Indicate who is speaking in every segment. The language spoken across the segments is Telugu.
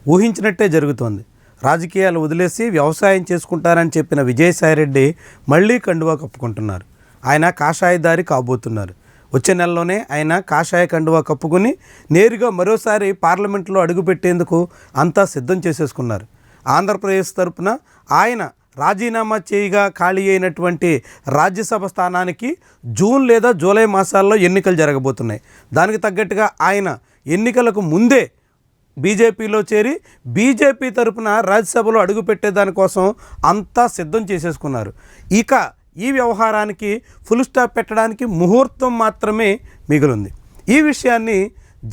Speaker 1: ఊహించినట్టే జరుగుతోంది. రాజకీయాలు వదిలేసి వ్యవసాయం చేసుకుంటారని చెప్పిన విజయసాయిరెడ్డి మళ్ళీ కండువా కప్పుకుంటున్నారు. ఆయన కాషాయదారి కాబోతున్నారు. వచ్చే నెలలోనే ఆయన కాషాయ కండువా కప్పుకుని నేరుగా మరోసారి పార్లమెంట్లో అడుగుపెట్టేందుకు అంతా సిద్ధం చేసేసుకున్నారు. ఆంధ్రప్రదేశ్ తరపున ఆయన రాజీనామా చేయగా ఖాళీ అయినటువంటి రాజ్యసభ స్థానానికి జూన్ లేదా జూలై మాసాల్లో ఎన్నికలు జరగబోతున్నాయి. దానికి తగ్గట్టుగా ఆయన ఎన్నికలకు ముందే బీజేపీలో చేరి బీజేపీ తరపున రాజ్యసభలో అడుగుపెట్టేదానికోసం అంతా సిద్ధం చేసేసుకున్నారు. ఇక ఈ వ్యవహారానికి ఫుల్ స్టాప్ పెట్టడానికి ముహూర్తం మాత్రమే మిగిలింది. ఈ విషయాన్ని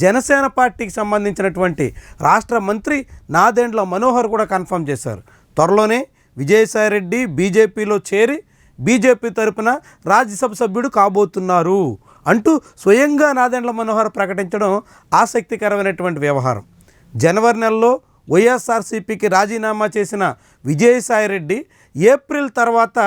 Speaker 1: జనసేన పార్టీకి సంబంధించినటువంటి రాష్ట్ర మంత్రి నాదెండ్ల మనోహర్ కూడా కన్ఫర్మ్ చేశారు. త్వరలోనే విజయసాయిరెడ్డి బీజేపీలో చేరి బీజేపీ తరపున రాజ్యసభ సభ్యుడు కాబోతున్నారు అంటూ స్వయంగా నాదెండ్ల మనోహర్ ప్రకటించడం ఆసక్తికరమైనటువంటి వ్యవహారం. జనవరి నెలలో వైఎస్ఆర్సీపీకి రాజీనామా చేసిన విజయసాయిరెడ్డి ఏప్రిల్ తర్వాత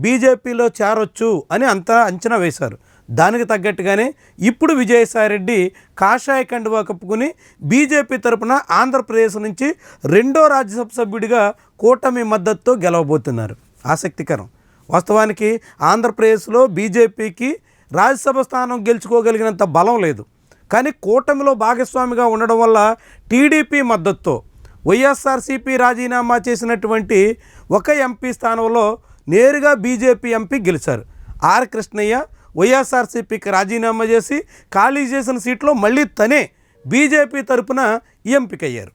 Speaker 1: బీజేపీలో చేరొచ్చు అని అంతా అంచనా వేశారు. దానికి తగ్గట్టుగానే ఇప్పుడు విజయసాయిరెడ్డి కాషాయ కండువా కప్పుకుని బీజేపీ తరపున ఆంధ్రప్రదేశ్ నుంచి రెండో రాజ్యసభ సభ్యుడిగా కూటమి మద్దతుతో గెలవబోతున్నారు. ఆసక్తికరం. వాస్తవానికి ఆంధ్రప్రదేశ్లో బీజేపీకి రాజ్యసభ స్థానం గెలుచుకోగలిగినంత బలం లేదు. కానీ కూటమిలో భాగస్వామిగా ఉండడం వల్ల టీడీపీ మద్దతుతో వైఎస్ఆర్సీపీ రాజీనామా చేసినటువంటి ఒక ఎంపీ స్థానంలో నేరుగా బీజేపీ ఎంపీ గెలిచారు. ఆర్ కృష్ణయ్య వైఎస్ఆర్సీపీకి రాజీనామా చేసి ఖాళీ చేసిన సీట్లో మళ్ళీ తనే బీజేపీ తరపున ఎంపికయ్యారు.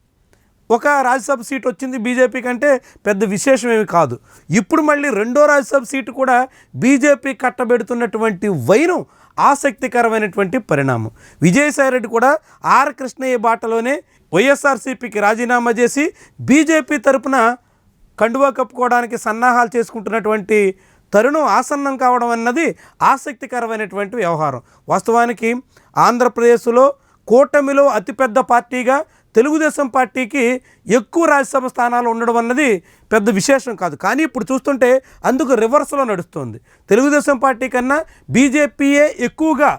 Speaker 1: ఒక రాజ్యసభ సీట్ వచ్చింది బీజేపీ కంటే పెద్ద విశేషం ఏమి కాదు. ఇప్పుడు మళ్ళీ రెండో రాజ్యసభ సీటు కూడా బీజేపీ కట్టబెడుతున్నటువంటి వైనం ఆసక్తికరమైనటువంటి పరిణామం. విజయసాయిరెడ్డి కూడా ఆర్ కృష్ణయ్య బాటలోనే వైఎస్ఆర్సీపీకి రాజీనామా చేసి బీజేపీ తరపున కండువా కప్పుకోవడానికి సన్నాహాలు చేసుకుంటున్నటువంటి తరుణం ఆసన్నం కావడం అన్నది ఆసక్తికరమైనటువంటి వ్యవహారం. వాస్తవానికి ఆంధ్రప్రదేశ్లో కూటమిలో అతిపెద్ద పార్టీగా తెలుగుదేశం పార్టీకి ఎక్కువ రాజ్యసభ స్థానాలు ఉండడం అన్నది పెద్ద విశేషం కాదు. కానీ ఇప్పుడు చూస్తుంటే అందుకు రివర్స్లో నడుస్తుంది. తెలుగుదేశం పార్టీ కన్నా బీజేపీయే ఎక్కువగా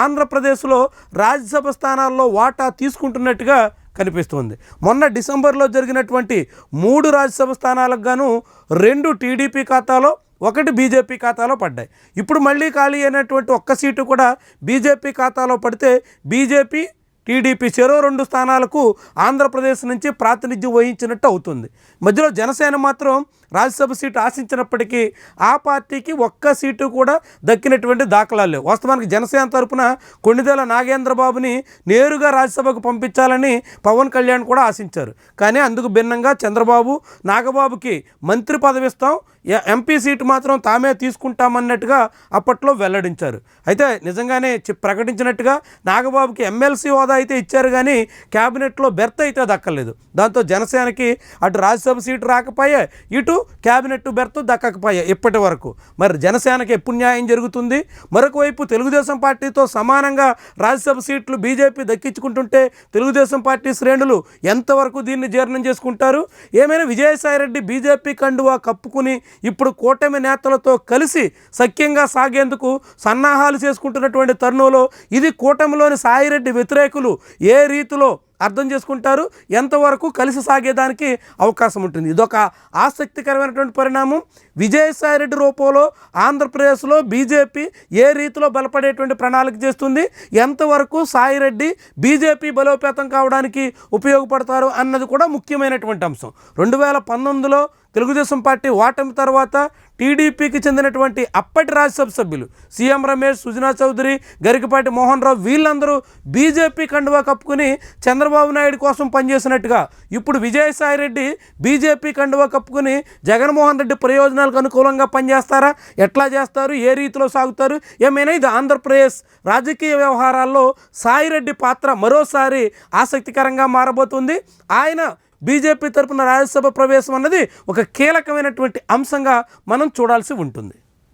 Speaker 1: ఆంధ్రప్రదేశ్లో రాజ్యసభ స్థానాల్లో వాటా తీసుకుంటున్నట్టుగా కనిపిస్తుంది. మొన్న డిసెంబర్లో జరిగినటువంటి 3 రాజ్యసభ స్థానాలకు గాను 2 టీడీపీ ఖాతాలో, 1 బీజేపీ ఖాతాలో పడ్డాయి. ఇప్పుడు మళ్ళీ ఖాళీ అయినటువంటి ఒక్క సీటు కూడా బీజేపీ ఖాతాలో పడితే బీజేపీ టీడీపీ చెరో 2 స్థానాలకు ఆంధ్రప్రదేశ్ నుంచి ప్రాతినిధ్యం వహించినట్టు అవుతుంది. మధ్యలో జనసేన మాత్రం రాజ్యసభ సీటు ఆశించినప్పటికీ ఆ పార్టీకి ఒక్క సీటు కూడా దక్కినటువంటి దాఖలాలు లేవు. వాస్తవానికి జనసేన తరపున కొణిదెల నాగేంద్రబాబుని నేరుగా రాజ్యసభకు పంపించాలని పవన్ కళ్యాణ్ కూడా ఆశించారు. కానీ అందుకు భిన్నంగా చంద్రబాబు నాగబాబుకి మంత్రి పదవి ఇస్తాం, ఎంపీ సీటు మాత్రం తామే తీసుకుంటామన్నట్టుగా అప్పట్లో వెల్లడించారు. అయితే నిజంగానే ప్రకటించినట్టుగా నాగబాబుకి ఎమ్మెల్సీ హోదా అయితే ఇచ్చారు, కానీ క్యాబినెట్లో బెర్త్ అయితే దక్కలేదు. దాంతో జనసేనకి అటు రాజ్యసభ సీటు రాకపోయే, ఇటు క్యాబినెట్ బెర్త్ దక్కకపోయే ఇప్పటి వరకు. మరి జనసేనకి ఎప్పుడు న్యాయం జరుగుతుంది? మరొక వైపు తెలుగుదేశం పార్టీతో సమానంగా రాజ్యసభ సీట్లు బీజేపీ దక్కించుకుంటుంటే తెలుగుదేశం పార్టీ శ్రేణులు ఎంతవరకు దీన్ని జీర్ణం చేసుకుంటారు? ఏమైనా విజయసాయిరెడ్డి బీజేపీ కండువా కప్పుకుని ఇప్పుడు కూటమి నేతలతో కలిసి సఖ్యంగా సాగేందుకు సన్నాహాలు చేసుకుంటున్నటువంటి తరుణంలో ఇది కూటమిలోని సాయిరెడ్డి వ్యతిరేకులు ఏ రీతిలో అర్థం చేసుకుంటారు, ఎంతవరకు కలిసి సాగేదానికి అవకాశం ఉంటుంది? ఇదొక ఆసక్తికరమైనటువంటి పరిణామం. విజయసాయిరెడ్డి రూపంలో ఆంధ్రప్రదేశ్లో బీజేపీ ఏ రీతిలో బలపడేటువంటి ప్రణాళిక చేస్తుంది, ఎంతవరకు సాయిరెడ్డి బీజేపీ బలోపేతం కావడానికి ఉపయోగపడతారు అన్నది కూడా ముఖ్యమైనటువంటి అంశం. 2019లో తెలుగుదేశం పార్టీ ఓటమి తర్వాత టీడీపీకి చెందినటువంటి అప్పటి రాజ్యసభ సభ్యులు సీఎం రమేష్, సుజనా చౌదరి, గరికపాటి మోహన్ రావు వీళ్ళందరూ బీజేపీ కండువా కప్పుకుని చంద్రబాబు నాయుడు కోసం పనిచేసినట్టుగా ఇప్పుడు విజయసాయిరెడ్డి బీజేపీ కండువా కప్పుకుని జగన్మోహన్ రెడ్డి ప్రయోజనాలకు అనుకూలంగా పనిచేస్తారా? ఎట్లా చేస్తారు? ఏ రీతిలో సాగుతారు? ఏమైనా ఇది ఆంధ్రప్రదేశ్ రాజకీయ వ్యవహారాల్లో సాయిరెడ్డి పాత్ర మరోసారి ఆసక్తికరంగా మారబోతుంది. ఆయన బీజేపీ తరపున రాజ్యసభ ప్రవేశం అన్నది ఒక కీలకమైనటువంటి అంశంగా మనం చూడాల్సి ఉంటుంది.